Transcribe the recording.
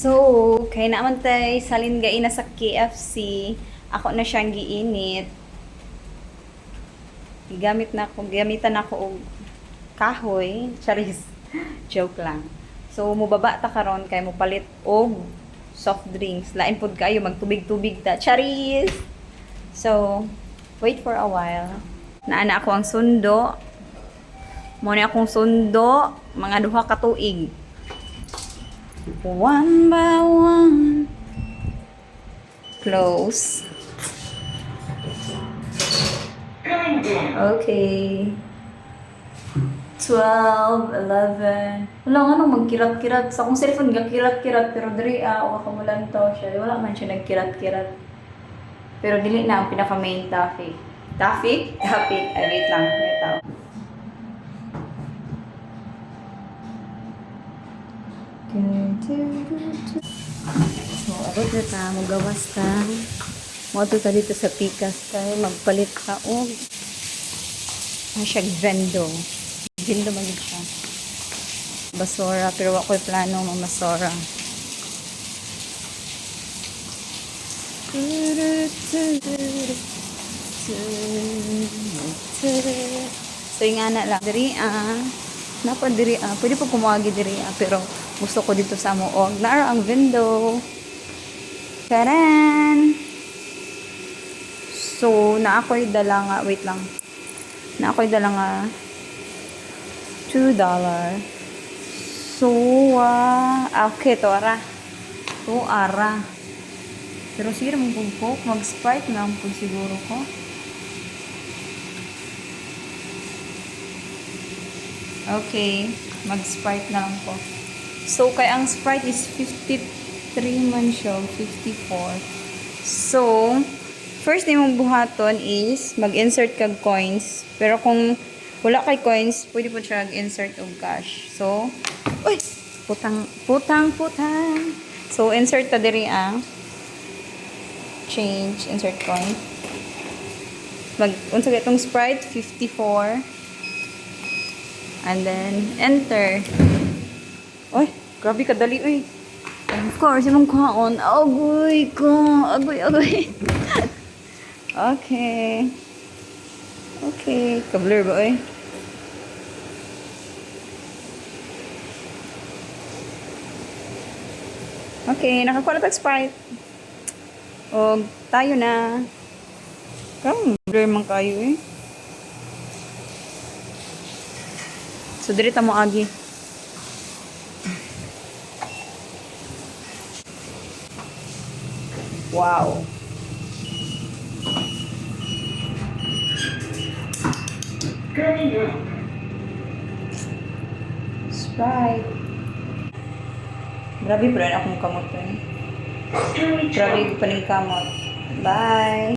So, kay naman tay salin gaina sa KFC, ako na siyang giinit. Gamitan ako og kahoy, charis. Joke lang. So, mubaba ta karon kay mo palit og soft drinks. Lain pud kayo magtubig-tubig ta. Charis. So, wait for a while. Naana ako ang sundo. Muna akong sundo, mga duha ka tuig. One by one. Close. Okay. 12, 11. Wala nga nung magkirat-kirat. Sa akong cellphone, gakirat-kirat. Pero diri, o kamulan to siya. Wala man siya nagkirat-kirat. Pero dili na ang pinaka-main topic. Topic? Topic. Ay, wait lang. May tao. So, abot na ta. Magawas ta. Mato ta dito sa pikas kay magpalit ka og siya vendo. Vendo man siya. Basura pero wa ko'y plano mamasora. So yung ana lang diri napa diri pwede po kumuagi diri pero gusto ko dito sa moog naara ang vendo. Taran! So, na ako'y dala nga, wait lang. Na ako'y dala nga $2. So, okay, to ara. To ara. Pero sige naman po Coke, mag-Sprite lang po siguro ko. Okay, mag-Sprite na lang po. So, kay ang Sprite is 53 man siya, 54. So, first na mong buhaton is mag-insert kag coins. Pero kung wala kay coins, pwede po siya mag-insert og cash. So, uy! Putang. So, insert ta diri change, insert coin. Unsa itong Sprite, 54. And then, enter. Uy! Grabe kadali, uy! And of course, yung kuhaon, agoy. Okay. Ka-blur ba, eh? Okay, nakakuha na Sprite. O, tayo na. Blur man kayo, eh. So, dirita mo agi. Wow. Sprite. Grabe pa rin akong kamot. Grabe pa rin kamot. Bye.